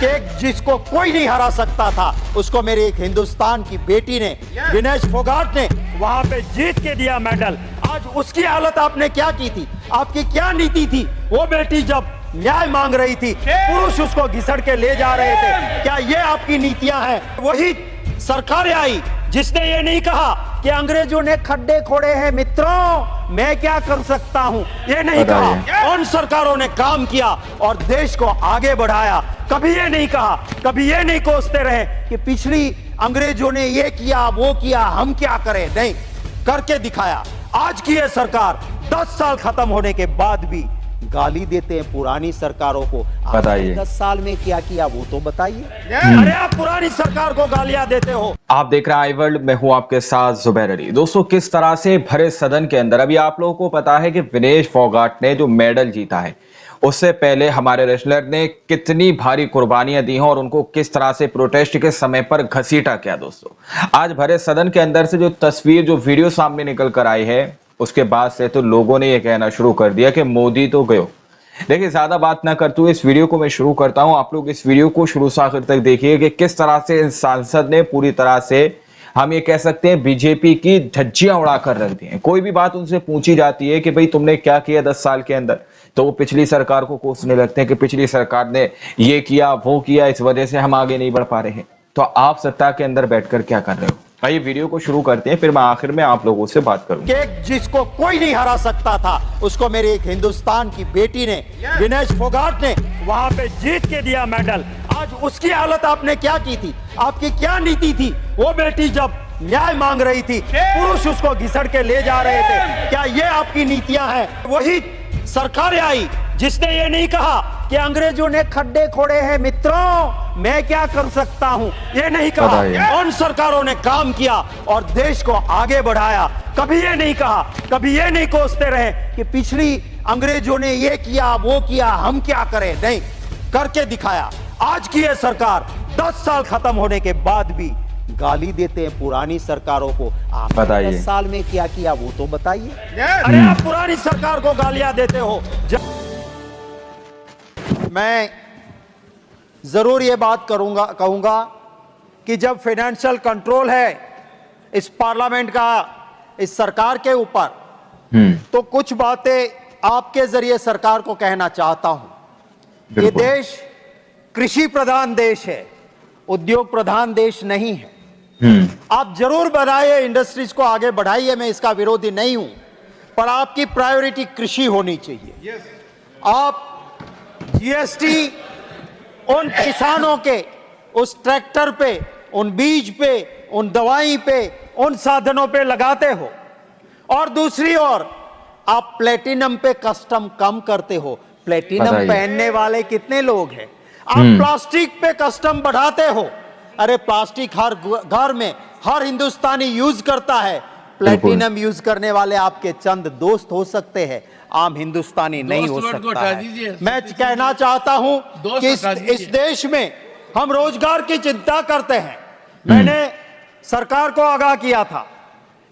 कि जिसको कोई नहीं हरा सकता था उसको मेरे एक हिंदुस्तान की बेटी ने, विनेश फोगाट ने वहां पे जीत के दिया मेडल। आज उसकी हालत आपने क्या की थी? आपकी क्या नीति थी? वो बेटी जब न्याय मांग रही थी, पुरुष उसको घिसड़ के ले जा रहे थे। क्या ये आपकी नीतियां हैं? वही सरकारें आई जिसने ये नहीं कहा कि अंग्रेजों ने खड्डे खोड़े हैं मित्रों, मैं क्या कर सकता हूं, ये नहीं कहा। उन सरकारों ने काम किया और देश को आगे बढ़ाया। कभी ये नहीं कहा, कभी ये नहीं कोसते रहे कि पिछली अंग्रेजों ने ये किया वो किया, हम क्या करें। नहीं, करके दिखाया। आज की ये सरकार 10 साल खत्म होने के बाद भी गाली देते हैं पुरानी सरकारों को। बताइए 10 साल में क्या किया वो तो बताइए। अरे आप पुरानी सरकार को गालियां देते हो। आप देख रहे हैं आई वर्ल्ड, मैं हूं आपके साथ जुबैर अली। दोस्तों, किस तरह से भरे सदन के अंदर अभी आप लोगों को पता है कि विनेश फोगाट ने जो मेडल जीता है, उससे पहले हमारे रेसलर ने कितनी भारी कुर्बानियां दी हैं और उनको किस तरह से प्रोटेस्ट के समय पर घसीटा किया। दोस्तों, आज भरे सदन के अंदर से जो तस्वीर, जो वीडियो सामने निकल कर आई है, उसके बाद से तो लोगों ने यह कहना शुरू कर दिया कि मोदी तो गयो। देखिए, ज्यादा बात ना करते हुए इस वीडियो को मैं शुरू करता हूं। आप लोग इस वीडियो को शुरू से आखिर तक देखिए कि किस तरह से इस सांसद ने पूरी तरह से, हम ये कह सकते हैं, बीजेपी की धज्जियां उड़ाकर रख दी हैं। कोई भी बात उनसे पूछी जाती है कि भाई तुमने क्या किया 10 साल के अंदर, तो वो पिछली सरकार को कोसने लगते हैं कि पिछली सरकार ने ये किया वो किया, इस वजह से हम आगे नहीं बढ़ पा रहे हैं। तो आप सत्ता के अंदर बैठकर क्या कर रहे हो? भाई वीडियो को शुरू करते हैं, फिर मैं आखिर में आप लोगों से बात करूंगा। कि जिसको कोई नहीं हरा सकता था उसको मेरे एक हिंदुस्तान की बेटी ने, विनेश फोगाट ने वहां पे जीत के दिया मेडल। आज उसकी हालत आपने क्या की थी? आपकी क्या नीति थी? वो बेटी जब न्याय मांग रही थी, पुरुष उसको घिसड़ के ले जा रहे थे। क्या ये आपकी नीतियां हैं? वही सरकारें आई जिसने ये नहीं कहा कि अंग्रेजों ने खड्डे खोड़े हैं मित्रों, मैं क्या कर सकता हूं, ये नहीं कहा। उन सरकारों ने काम किया और देश को आगे बढ़ाया। कभी ये नहीं कहा, कभी ये नहीं कोसते रहे कि पिछली अंग्रेजों ने ये किया वो किया, हम क्या करें। नहीं, करके दिखाया। आज की ये सरकार 10 साल खत्म होने के बाद भी गाली देते हैं पुरानी सरकारों को। आप बताइए 10 साल में क्या किया वो तो बताइए। अरे आप पुरानी सरकार को गालियां देते हो। मैं जरूर ये बात कहूंगा कि जब फाइनेंशियल कंट्रोल है इस पार्लियामेंट का, इस सरकार के ऊपर, तो कुछ बातें आपके जरिए सरकार को कहना चाहता हूं। ये देश कृषि प्रधान देश है, उद्योग प्रधान देश नहीं है। आप जरूर बढ़ाइए, इंडस्ट्रीज को आगे बढ़ाइए, मैं इसका विरोधी नहीं हूं, पर आपकी प्रायोरिटी कृषि होनी चाहिए। आप जीएसटी उन किसानों के, उस ट्रैक्टर पे, उन बीज पे, उन दवाई पे, उन साधनों पे लगाते हो, और दूसरी ओर आप प्लेटिनम पे कस्टम कम करते हो। प्लेटिनम पहनने वाले कितने लोग हैं? आप प्लास्टिक पे कस्टम बढ़ाते हो। अरे प्लास्टिक हर घर में हर हिंदुस्तानी यूज करता है। प्लेटिनम यूज करने वाले आपके चंद दोस्त हो सकते हैं, आम हिंदुस्तानी नहीं हो सकता है। मैं कहना चाहता हूं कि इस देश में हम रोजगार की चिंता करते हैं। मैंने सरकार को आगाह किया था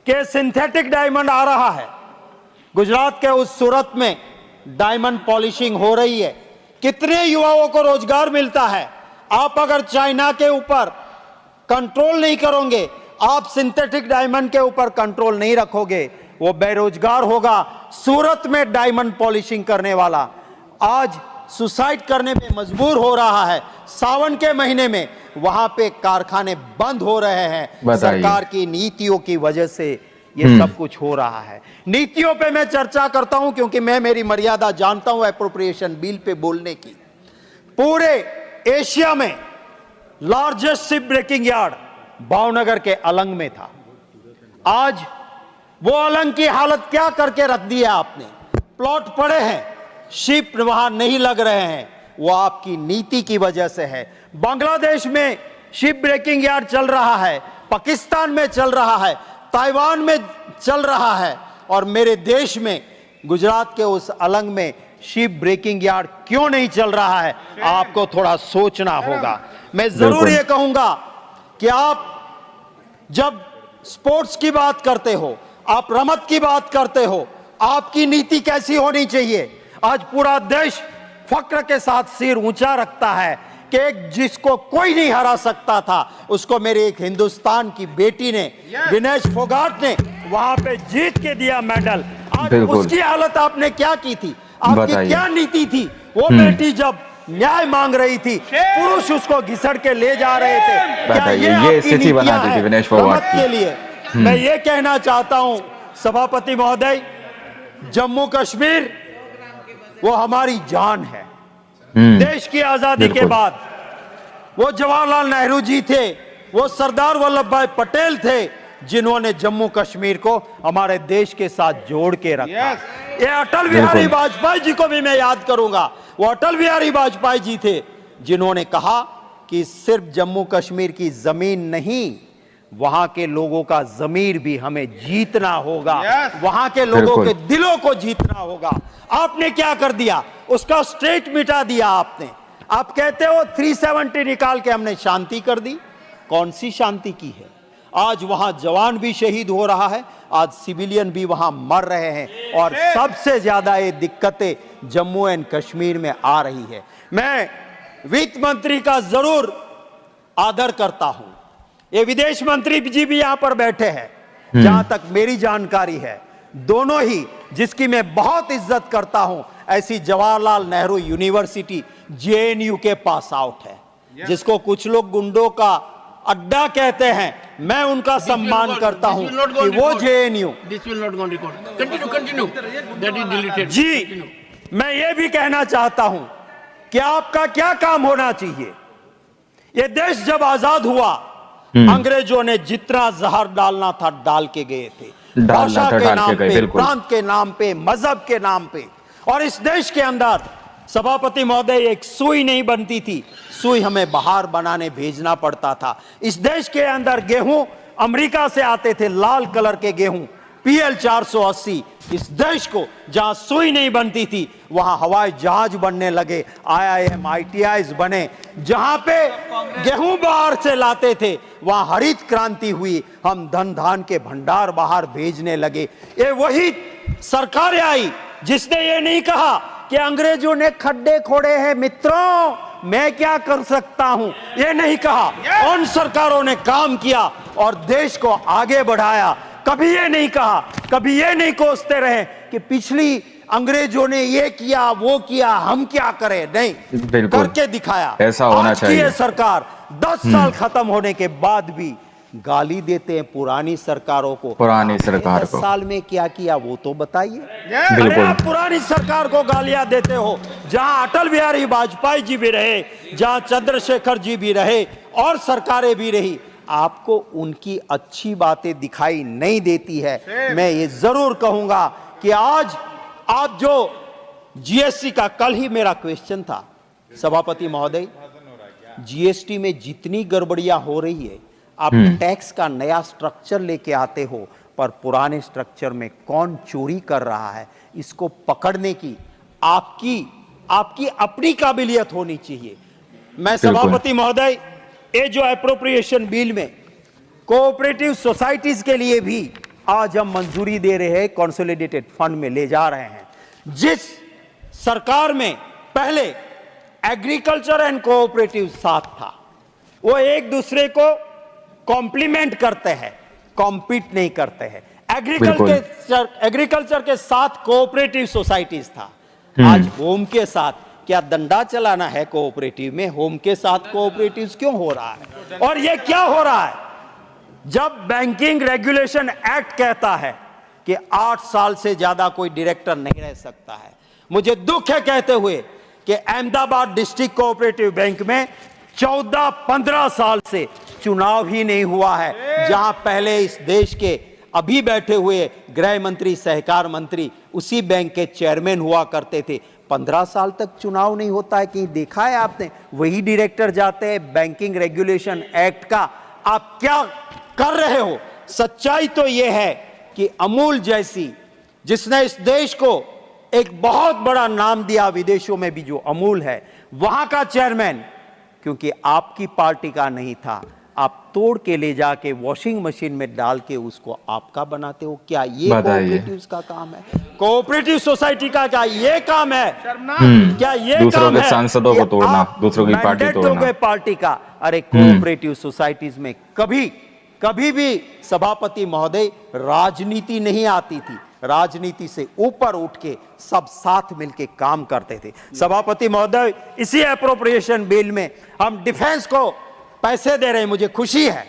कि सिंथेटिक डायमंड आ रहा है। गुजरात के उस सूरत में डायमंड पॉलिशिंग हो रही है। कितने युवाओं को रोजगार मिलता है। आप अगर चाइना के ऊपर कंट्रोल नहीं करोगे, आप सिंथेटिक डायमंड के ऊपर कंट्रोल नहीं रखोगे, वो बेरोजगार होगा। सूरत में डायमंड पॉलिशिंग करने वाला आज सुसाइड करने में मजबूर हो रहा है। सावन के महीने में वहां पे कारखाने बंद हो रहे हैं। सरकार की नीतियों की वजह से ये सब कुछ हो रहा है। नीतियों पे मैं चर्चा करता हूं क्योंकि मैं मेरी मर्यादा जानता हूं एप्रोप्रिएशन बिल पे बोलने की। पूरे एशिया में largest ship breaking yard Bhavnagar के अलंग में था। आज वो अलंग की हालत क्या करके रख दी है आपने? प्लॉट पड़े हैं, शिप वहां नहीं लग रहे हैं, वो आपकी नीति की वजह से है। बांग्लादेश में शिप ब्रेकिंग यार्ड चल रहा है, पाकिस्तान में चल रहा है, ताइवान में चल रहा है, और मेरे देश में गुजरात के उस अलंग में शिप ब्रेकिंग यार्ड क्यों नहीं चल रहा है? आपको थोड़ा सोचना होगा। मैं जरूर ये कहूंगा कि आप जब स्पोर्ट्स की बात करते हो, आप रमत की बात करते हो, आपकी नीति कैसी होनी चाहिए? आज पूरा देश फक्र के साथ सिर ऊंचा रखता है कि जिसको कोई नहीं हरा सकता था, उसको मेरे एक हिंदुस्तान की बेटी ने, विनेश फोगाट ने वहां पे जीत के दिया मेडल। आज उसकी हालत आपने क्या की थी? आपकी क्या नीति थी? वो बेटी जब न्याय मांग रही थी, पुरुष उसको घिसड़ के ले जा रहे थे। क्या ये स्थिति बना दी थी विनेश फोगाट के लिए? मैं ये कहना चाहता हूं सभापति महोदय, जम्मू कश्मीर वो हमारी जान है। देश की आजादी के बाद वो जवाहरलाल नेहरू जी थे, वो सरदार वल्लभ भाई पटेल थे, जिन्होंने जम्मू कश्मीर को हमारे देश के साथ जोड़ के रखा। ये अटल बिहारी वाजपेयी जी को भी मैं याद करूंगा। वो अटल बिहारी वाजपेयी जी थे जिन्होंने कहा कि सिर्फ जम्मू कश्मीर की जमीन नहीं, वहां के लोगों का जमीर भी हमें जीतना होगा। वहां के लोगों के दिलों को जीतना होगा। आपने क्या कर दिया? उसका स्ट्रेट मिटा दिया आपने। आप कहते हो 370 निकाल के हमने शांति कर दी। कौन सी शांति की है? आज वहां जवान भी शहीद हो रहा है, आज सिविलियन भी वहां मर रहे हैं, और सबसे ज्यादा ये दिक्कतें जम्मू एंड कश्मीर में आ रही है। मैं वित्त मंत्री का जरूर आदर करता हूं, ये विदेश मंत्री जी भी यहां पर बैठे हैं, जहां तक मेरी जानकारी है दोनों ही, जिसकी मैं बहुत इज्जत करता हूं, ऐसी जवाहरलाल नेहरू यूनिवर्सिटी जेएनयू के पास आउट है, जिसको कुछ लोग गुंडों का अड्डा कहते हैं। मैं उनका सम्मान करता हूं कि वो जेएनयू जी। मैं ये भी कहना चाहता हूं कि आपका क्या काम होना चाहिए? ये देश जब आजाद हुआ, अंग्रेजों ने जितना जहर डालना था डाल के गए थे, भाषा के नाम पे, प्रांत के नाम पे, मजहब के नाम पे। और इस देश के अंदर सभापति महोदय एक सुई नहीं बनती थी, सुई हमें बाहर बनाने भेजना पड़ता था। इस देश के अंदर गेहूं अमेरिका से आते थे, लाल कलर के गेहूं PL 480। इस देश को जहां सुई नहीं बनती थी, वहां हवाई जहाज बनने लगे, IIM ITIs बने। जहां पे गेहूं बाहर से लाते थे, वहां हरित क्रांति हुई, हम धन धान के भंडार बाहर भेजने लगे। ये वही सरकार आई जिसने ये नहीं कहा कि अंग्रेजों ने खड्डे खोड़े हैं, मित्रों मैं क्या कर सकता हूं, ये नहीं कहा। उन सरकारों ने काम किया और देश को आगे बढ़ाया। कभी ये नहीं कहा, कभी ये नहीं कोसते रहे कि पिछली अंग्रेजों ने ये किया, वो किया, हम क्या करें। नहीं, करके दिखाया। ऐसा होना चाहिए। सरकार 10 साल खत्म होने के बाद भी गाली देते हैं पुरानी सरकारों को। पुरानी सरकार को 10 साल में क्या किया वो तो बताइए। बिल्कुल, आप पुरानी सरकार को गालियां देते हो, जहां अटल बिहारी वाजपेयी जी भी रहे, जहां चंद्रशेखर जी भी रहे और सरकारें भी रही, आपको उनकी अच्छी बातें दिखाई नहीं देती है। मैं ये जरूर कहूंगा कि आज आप जो GST का, कल ही मेरा क्वेश्चन था सभापति महोदय, GST में जितनी गड़बड़ियां हो रही है, आप टैक्स का नया स्ट्रक्चर लेके आते हो, पर पुराने स्ट्रक्चर में कौन चोरी कर रहा है, इसको पकड़ने की आपकी अपनी काबिलियत होनी चाहिए। मैं सभापति महोदय, ये जो एप्रोप्रिएशन बिल में कोऑपरेटिव सोसाइटीज के लिए भी आज हम मंजूरी दे रहे हैं, कंसोलिडेटेड फंड में ले जा रहे हैं। जिस सरकार में पहले एग्रीकल्चर एंड कोऑपरेटिव साथ था, वो एक दूसरे को कॉम्प्लीमेंट करते हैं, कॉम्पीट नहीं करते हैं। एग्रीकल्चर के साथ कोऑपरेटिव सोसाइटीज था, आज होम के साथ। क्या दंडा चलाना है कोऑपरेटिव में? होम के साथ कोऑपरेटिव क्यों हो रहा है? और ये क्या हो रहा है? जब बैंकिंग रेगुलेशन एक्ट कहता है कि 8 साल से ज्यादा कोई डायरेक्टर नहीं रह सकता है, मुझे दुख है कहते हुए कि अहमदाबाद डिस्ट्रिक्ट कोऑपरेटिव बैंक में 14-15 साल से चुनाव ही नहीं हुआ है, जहां पहले इस देश के अभी बैठे हुए गृह मंत्री, सहकार मंत्री उसी बैंक के चेयरमैन हुआ करते थे। 15 साल तक चुनाव नहीं होता है, कहीं देखा है आपने? वही डायरेक्टर जाते हैं। बैंकिंग रेगुलेशन एक्ट का आप क्या कर रहे हो? सच्चाई तो यह है कि अमूल जैसी, जिसने इस देश को एक बहुत बड़ा नाम दिया विदेशों में भी, जो अमूल है, वहां का चेयरमैन क्योंकि आपकी पार्टी का नहीं था, आप तोड़ के ले जाके वॉशिंग मशीन में डाल के उसको आपका बनाते हो। क्या ये बताइए। कोऑपरेटिव्स का काम है? कोऑपरेटिव सोसाइटी का क्या ये काम है? क्या ये दूसरों काम के है सांसदों कि को तोड़ना, आप दूसरों की पार्टी मैंडेट तोड़ना। दोगे पार्टी का? अरे कोऑपरेटिव सोसाइटीज में कभी भी सभापति महोदय राजनीति नहीं आती थी। राजनीति से ऊपर उठ के सब साथ मिलके काम करते थे। सभापति महोदय, इसी एप्रोप्रिएशन बिल में हम डिफेंस को पैसे दे रहे हैं, मुझे खुशी है।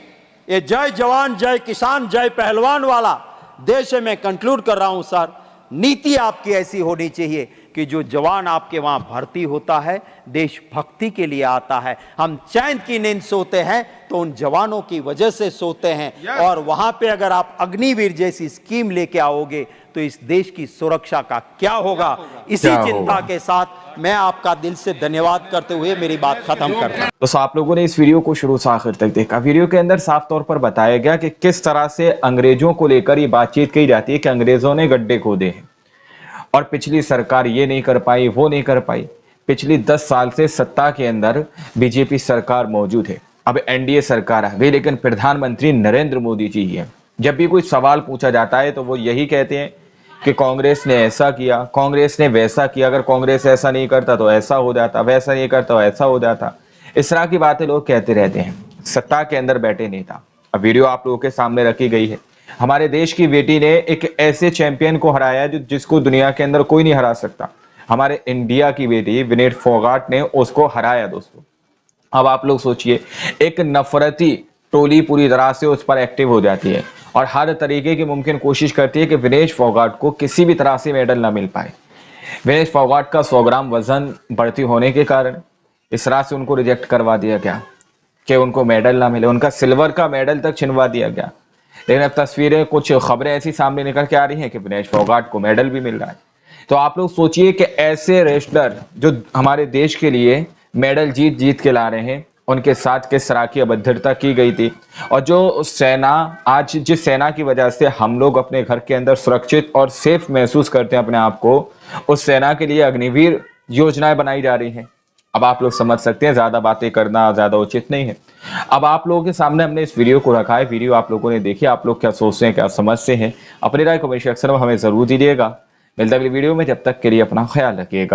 ये जय जवान जय किसान जय पहलवान वाला देश है। मैं कंक्लूड कर रहा हूं सर, नीति आपकी ऐसी होनी चाहिए कि जो जवान आपके वहां भर्ती होता है देशभक्ति के लिए आता है, हम चैन की नींद सोते हैं तो उन जवानों की वजह से सोते हैं। और वहां पे अगर आप अग्निवीर जैसी स्कीम लेके आओगे तो इस देश की सुरक्षा का क्या होगा? इसी चिंता के साथ मैं आपका दिल से धन्यवाद करते हुए मेरी बात खत्म करता हूं। तो आप लोगों ने इस वीडियो को शुरू से आखिर तक देखा। वीडियो के अंदर साफ तौर पर बताया गया कि किस तरह से अंग्रेजों को लेकर ये बातचीत की जाती है कि अंग्रेजों ने गड्ढे खोदे हैं और पिछली सरकार ये नहीं कर पाई, वो नहीं कर पाई। पिछली 10 साल से सत्ता के अंदर बीजेपी सरकार मौजूद है। अब एनडीए सरकार आ गई, लेकिन प्रधानमंत्री नरेंद्र मोदी जी ही है। जब भी कोई सवाल पूछा जाता है तो वो यही कहते हैं कि कांग्रेस ने ऐसा किया, कांग्रेस ने वैसा किया, अगर कांग्रेस ऐसा नहीं करता तो ऐसा हो जाता, वैसा नहीं करता तो ऐसा हो जाता। इस तरह की बातें लोग कहते रहते हैं, सत्ता के अंदर बैठे नेता। अब वीडियो आप लोगों के सामने रखी गई है। हमारे देश की बेटी ने एक ऐसे चैंपियन को हराया जिसको दुनिया के अंदर कोई नहीं हरा सकता। हमारे इंडिया की बेटी विनेश फोगाट ने उसको हराया दोस्तों। अब आप लोग सोचिए, एक नफरती टोली पूरी तरह से उस पर एक्टिव हो जाती है और हर तरीके की मुमकिन कोशिश करती है कि विनेश फोगाट को किसी भी तरह से मेडल ना मिल पाए। विनेश फोगाट का 100 ग्राम वजन बढ़ती होने के कारण इस तरह से उनको रिजेक्ट करवा दिया गया कि उनको मेडल ना मिले। उनका सिल्वर का मेडल तक छिनवा दिया गया। लेकिन अब तस्वीरें, कुछ खबरें ऐसी सामने निकल के आ रही हैं कि विनेश फोगाट को मेडल भी मिल रहा है। तो आप लोग सोचिए कि ऐसे रेसलर जो हमारे देश के लिए मेडल जीत के ला रहे हैं, उनके साथ किस तरह की अभद्रता की गई थी। और जो सेना, आज जिस सेना की वजह से हम लोग अपने घर के अंदर सुरक्षित और सेफ महसूस करते हैं अपने आप को, उस सेना के लिए अग्निवीर योजनाएं बनाई जा रही हैं। अब आप लोग समझ सकते हैं, ज्यादा बातें करना ज्यादा उचित नहीं है। अब आप लोगों के सामने हमने इस वीडियो को रखा है। वीडियो आप लोगों ने देखी, आप लोग क्या सोचते हैं, क्या समझते हैं, अपनी राय कमेंट सेक्शन में हमें जरूर दीजिएगा। मिलते अगली वीडियो में, जब तक के लिए अपना ख्याल रखिएगा।